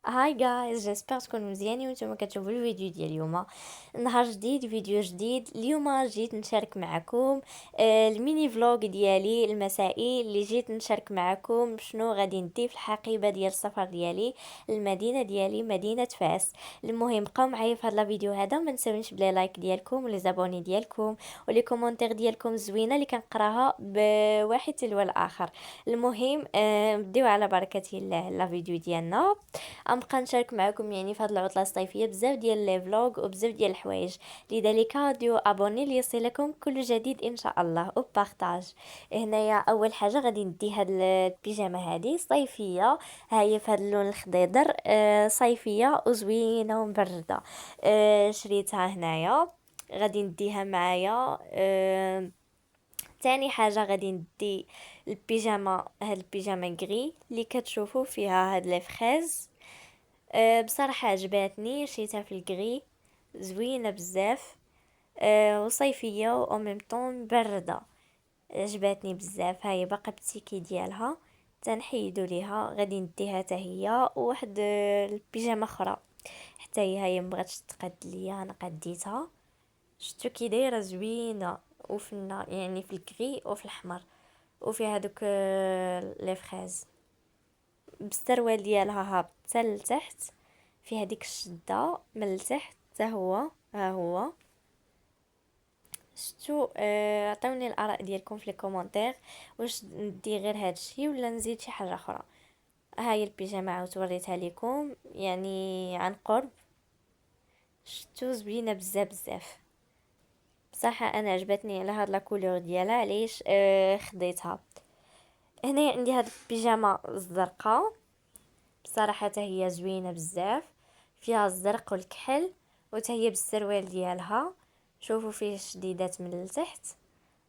هاي جايز، جيسبر تكونوا مزيانين وانتم كتشوفوا الفيديو ديال اليوم. نهار جديد، فيديو جديد. اليوم جيت نشارك معكم الميني فلوغ ديالي المسائي اللي جيت نشارك معكم شنو غادي ندي في الحقيبه ديال السفر ديالي المدينه ديالي، مدينه فاس. المهم بقاو معايا في هذا الفيديو هذا، ما تنساونيش بلي لايك ديالكم ولي زابوني ديالكم ولي كومونتير ديالكم زوينه اللي كنقراها بواحد تلو الاخر. المهم نبديو على بركه الله لا فيديو ديالنا. غنبقى نشارك معكم يعني في هذه العطله الصيفيه بزاف ديال لي فلوغ وبزاف ديال الحوايج، لذلك ديو ابوني ليصلكم كل جديد ان شاء الله وبارطاج. هنايا اول حاجه غادي ندي هاد البيجامه هذه صيفيه، هاهي في هاد اللون الخضيضر، صيفيه وزوينه ومبرده. شريتها هنايا، غادي نديها معايا. تاني حاجه غادي ندي البيجامه، هاد البيجامه غري اللي كتشوفوا فيها هاد لي فريز. بصراحة عجباتني، شريتها في الكري، زوينة بزاف. وصيفية و ميم طون باردة، عجباتني بزاف. هاي باقا بتيكي ديالها، تنحيدو ليها. غادي نديها حتى هي وواحد البيجامه اخرى حتى هي مبغاتش تقاد ليا، انا قديتها. شتو كي دايره زوينه وفنه، يعني في الكري وفي الاحمر وفي هذوك لي فريز، بالسروال ديالها هابط حتى لتحت، في هذيك الشده من التحت حتى هو. ها هو شتو. عطيوني الاراء ديالكم في لي كومونتير، واش ندي غير هادشي ولا نزيد شي حاجه اخرى. هاي البيجامه عاود وريتها لكم يعني عن قرب، شتو زوينه بزاف بزاف. بصح انا عجبتني على هاد لا كولور ديالها، علاش خديتها. هنا عندي هاد البيجامه الزرقاء، بصراحه حتى هي زوينه بزاف، فيها الزرق والكحل، وتا هي بالسروال ديالها. شوفوا فيه شديدات من التحت،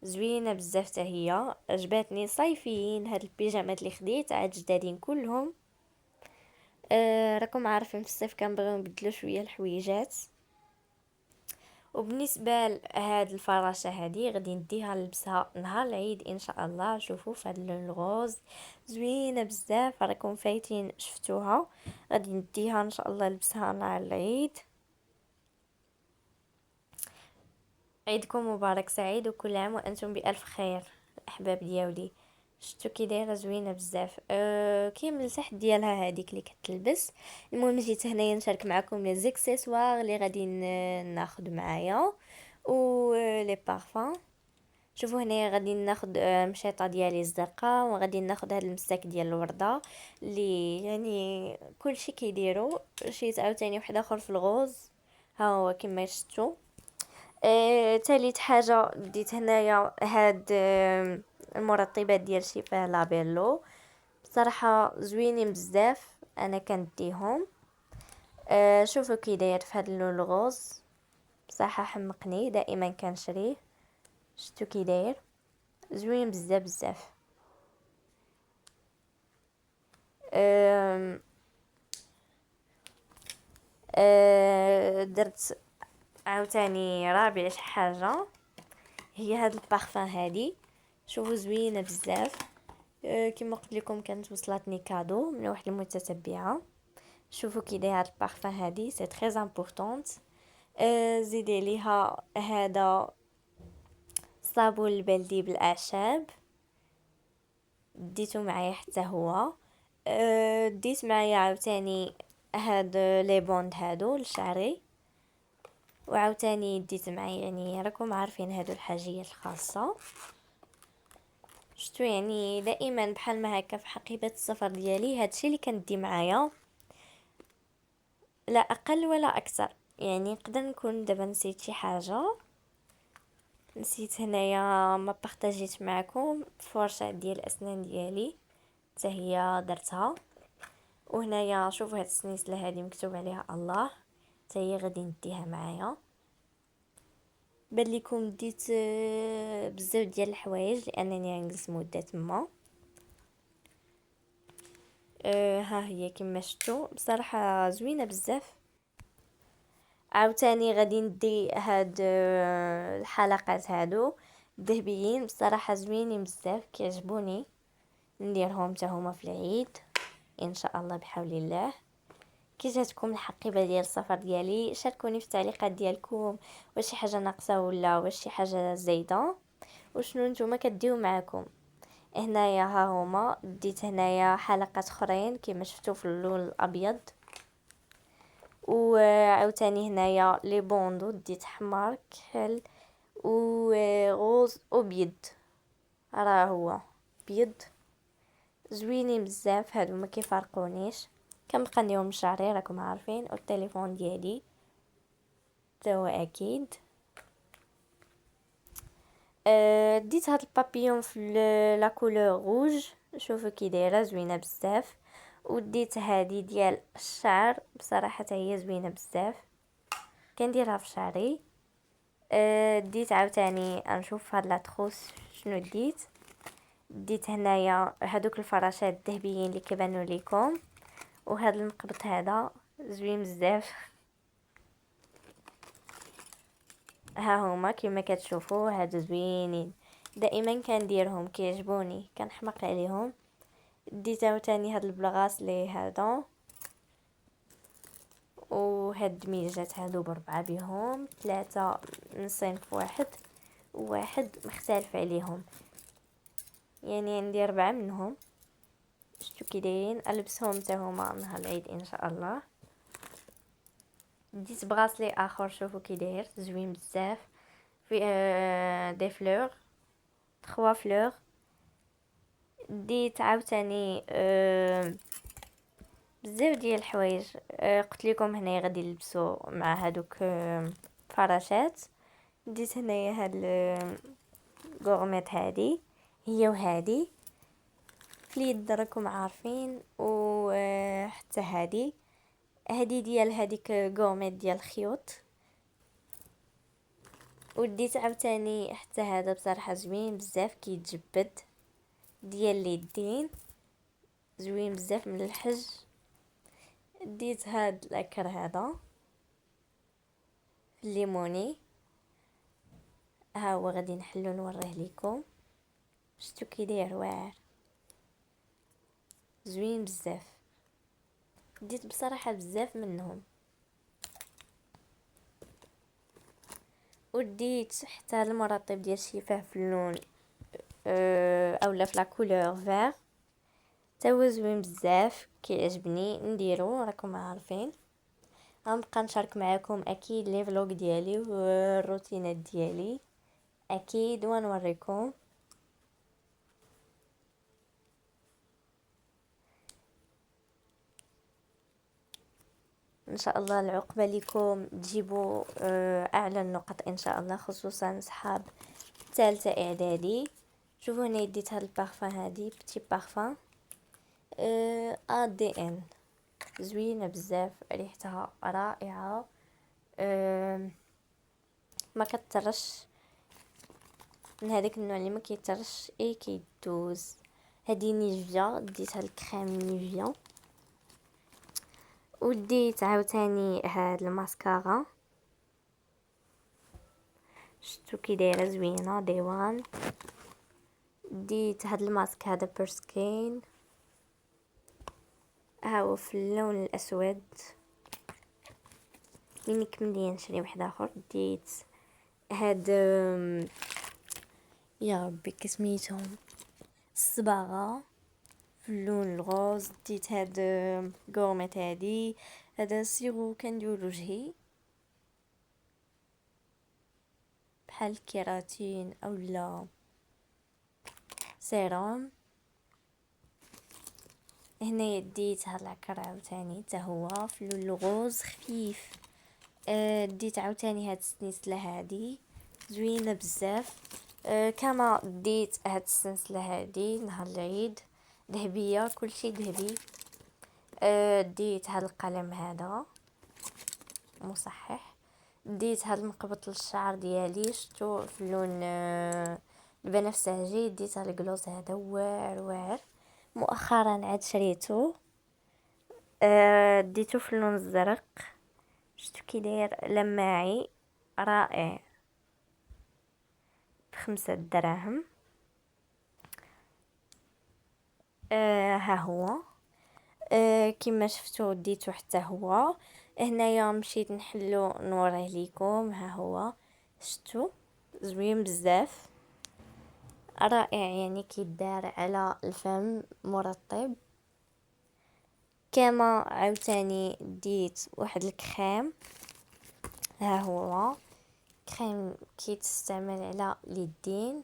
زوينه بزاف. تا هي عجباتني. صيفيين هاد البيجامات اللي خديت عاد جدادين كلهم. راكم عارفين في الصيف كنبغيو نبدلو شويه الحويجات. وبالنسبه لهاد الفراشه هادي غادي نديها نلبسها نهار العيد ان شاء الله. شوفوا في هاد اللون الغوز، زوينه بزاف، راكم فايتين شفتوها. غادي نديها ان شاء الله نلبسها نهار العيد. عيدكم مبارك سعيد وكل عام وانتم بالف خير الاحباب ديالي. شتو كي دايره زوينه بزاف. كاين من التحت ديالها هذيك اللي كتلبس. المهم جيت هنايا نشارك معكم لي زيكسيسوار اللي غادي ناخذ معايا و لي بارفان. شوفوا هنايا غادي ناخذ مشيطه ديالي الزرقاء، وغادي ناخذ هذا المساك ديال الورده اللي يعني كلشي كيديروا. شيت عاوتاني واحد اخر في الغوز، ها هو كما شفتوا. تالت حاجه ديت هنايا هاد المرطبات ديال شيفاه لابيلو، بصراحه زوينين بزاف، انا كنديهم. شوفوا كي داير في هاد اللون الغوز، بصراحه حمقني، دائما كنشريه. شتو كي داير زوين بزاف بزاف. أم درت عاوتاني رابع شي حاجه، هي هاد البارفان هادي. شوفوا زوينه بزاف. كما قلت لكم كانت وصلتني كادو من واحد المتتبعه. شوفوا كي داير البارفان هادي، سي تري امبورطونط. زيدي ليها هذا صابون البلدي بالاعشاب، ديتو معايا حتى هو. ديت معايا عاوتاني هاد لي بوند هادو لشعري، وعاوتاني ديت معايا، يعني راكم عارفين هادو الحاجيه الخاصه. شتو يعني دائما بحال ما هكا في حقيبه السفر ديالي هادشي اللي كندي معايا، لا اقل ولا اكثر. يعني نقدر نكون دابا نسيت شي حاجه، نسيت هنايا ما بارطاجيت معكم فرشه ديال الاسنان ديالي، حتى هي درتها. وهنايا شوفوا هاد السنيسله هادي مكتوب عليها الله، حتى هي غادي نديها معايا. بان لكم ديت بزاف ديال الحوايج لانني غنجلس مده تما. ها هي كما شفتوا، بصراحه زوينه بزاف. عاوتاني غادي ندي هاد الحلقات هادو ذهبيين، بصراحه زوينين بزاف كيعجبوني، نديرهم حتى هما في العيد ان شاء الله بحول الله. كي جاتكم الحقيبه ديال السفر ديالي؟ شاركوني في التعليقات ديالكم، واش شي حاجه ناقصه ولا واش شي حاجه زايده، وشنو نتوما كديو معاكم. هنايا ها هما ديت هنايا حلقات اخرين كما شفتوا في اللون الابيض، وعاوتاني هنايا لي بوندو ديت حمار كحل و غوز وبيض، راه هو بيض زوينين بزاف هادو ما كيفارقونيش. كنبقى نديرهم شعري راكم عارفين، والتليفون ديالي تا هو اكيد. ديت هاد البابيون في لا كولور روج، شوفوا كي دايره زوينه بزاف. وديت هادي ديال الشعر، بصراحه هي زوينه بزاف كنديرها في شعري. ديت عاوتاني نشوف هاد لا تروس شنو ديت هنايا هادوك الفراشات الذهبيين اللي كيبانوا ليكم، وهاد المقبط هذا زوين بزاف. ها هما كما كتشوفوا هادو زوينين، دائما كنديرهم كيعجبوني كنحماق عليهم. ديت عاوتاني هاد البلاغاس لي هذا، وهاد الدميجات هادو بربعه بهم، 3 من صنف واحد وواحد مختلف عليهم، يعني عندي 4 منهم. شتو كي دايرين البسهم حتى هما نهار العيد ان شاء الله. ديت بغاسلي اخر، شوفوا كي داير زوين بزاف، في دي فلور 3 فلور. ديت عاوتاني بزاف ديال الحوايج، قلت لكم هنايا غادي نلبسو مع هادوك فراشات. ديت هنايا هاد الغورميت هادي هي وهادي في اليد راكم عارفين، و حتى هادي ديال هاديك غورميت ديال الخيوط. وديت عاوتاني حتى هذا بصراحه زوين بزاف كيتجبد ديال اليدين، زوين بزاف من الحج. ديت هاد الاكر هذا الليموني، ها هو غادي نحلو نوريه ليكم. شتو كي داير واعر زوين بزاف. ديت بصراحه بزاف منهم. وديت حتى المرطب ديال الشفاه في اللون اولا في لا كولور فير، تا هو زوين بزاف كيعجبني نديرو راكم عارفين. غنبقى نشارك معاكم اكيد لي فلوق ديالي والروتينات ديالي اكيد ونوريكم. ان شاء الله العقبه لكم تجيبوا اعلى النقط ان شاء الله، خصوصا صحاب ثالثه اعدادي. شوفوا هنا ديت هاد البارفان، هادي بتي بارفان دي ان، زوينه بزاف ريحتها رائعه. ما كترش، من هذاك النوع اللي ما كيترش اي كيدوز. هذه نيفيا، ديت هاد الكريم نيفيا. وديت عاوتاني هاد الماسكارا، شتو كي دايره زوينه ديوان. ديت هاد الماسك هذا بيرسكين، ها هو في اللون الاسود. ملي كملي نشري واحد اخر. ديت هاد يا ربي كسميتهم الصباغه في اللون الغوز. ديت هاد غورميت هادي، هذا سيرو كندير وجهي بحال الكيراتين اولا سيروم. هنا ديت هاد العكر عاوتاني حتى هو في اللون الغوز خفيف. ديت عاوتاني هاد السنسله هادي زوينه بزاف. كما ديت هاد السلسله هادي نهار العيد ذهبيه، كلشي ذهبي. ديت هاد القلم هذا مصحح. ديت هاد المقبط للشعر ديالي، شتو في اللون البنفسجي. ديت هاد الكلوز هذا واعر واعر، مؤخرا عاد شريته. ديتو في اللون الزرق، شتو كي داير لماعي رائع، ب5 دراهم. ها هو كما شفتوا ديتو حتى هو. هنايا مشيت نحلو نوريه ليكم، ها هو شفتوا زوين بزاف، رائع يعني كيدار على الفم مرطب. كما عاوتاني ديت واحد الكريم، ها هو كريم كيتستعمل على اليدين،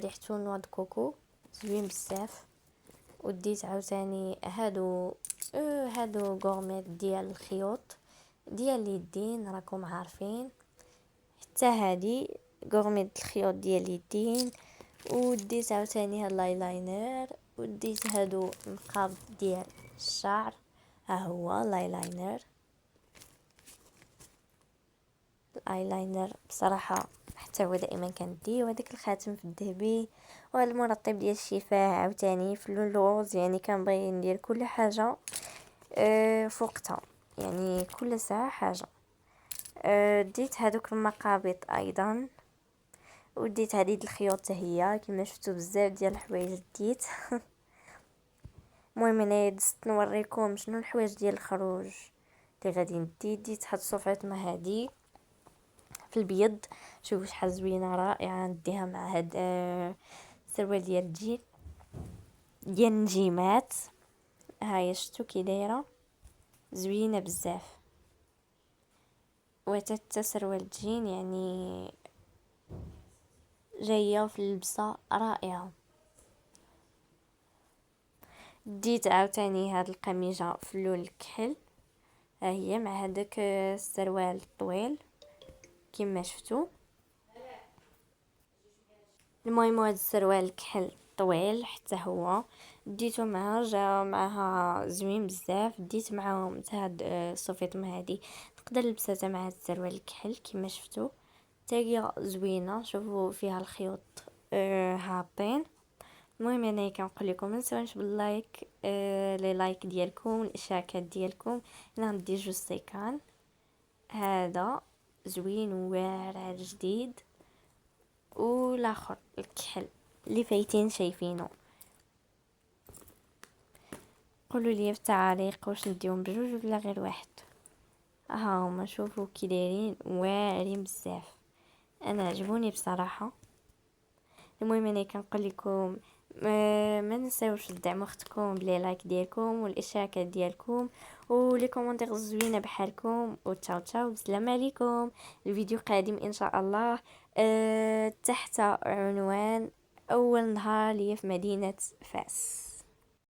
ريحتو نوع د كوكو زوين بزاف. وديت عاوتاني هادو غورميت ديال الخيوط ديال اليدين، راكم عارفين. حتى هادي غورميت الخيوط ديال اليدين. وديت عاوتاني هاد لايلاينر، وديت هادو نقاب ديال الشعر، ها هو لايلاينر. الايلاينر بصراحه حتى هو دائما كنديه، وهذاك الخاتم في الذهبي، وهذا المرطب ديال الشفاه عاوتاني في اللوز. يعني كنبغي ندير كل حاجه فوقتها، يعني كل ساعه حاجه. ديت هذوك المقابط ايضا، وديت هذه الخيوط هي كما شفتوا بزاف ديال الحوايج ديت. المهم انا دزت نوريكم شنو الحوايج ديال الخروج اللي غادي ندي. ديت هاد الصفيطمه هادي في البيض، شوفوا شحال زوينه رائعه، نديها مع هاد السروال ديال الجين ديال النجيمات. هاي شفتوا كي دايره زوينه بزاف، وتا سروال الجين يعني جايه في اللبسه رائعه. ديت عاوتاني هاد القميجه في اللون الكحل، ها هي مع هذاك السروال الطويل كما شفتوا. المهم هاد السروال الكحل طويل حتى هو ديتو معها، جا معها زوين بزاف. ديت معاهم حتى هاد الصوفيطمه هادي نقدر نلبسها مع هاد السروال الكحل كما شفتوا، حتى هي زوينه. شوفوا فيها الخيوط هابطين. المهم انا كنقول لكم ما تنساوش باللايك، لي لايك ديالكم، الاشتراكات ديالكم. انا غندي جوج سيكان، هذا زوين واعر جديد، والاخر الكحل اللي فايتين شايفينه. قولوا لي في التعاليق واش نديهم بجوج ولا غير واحد. ها هما شوفوا كي دايرين واعرين بزاف، انا عجبوني بصراحه. المهم انا كنقول لكم ما نساوش تدعموا اختكم بلي لايك ديالكم والاشتراكات ديالكم ولي كومونتير زوينه بحالكم. وتشاو تشاو، بسلام عليكم. الفيديو قادم ان شاء الله تحت عنوان اول نهار لي في مدينه فاس.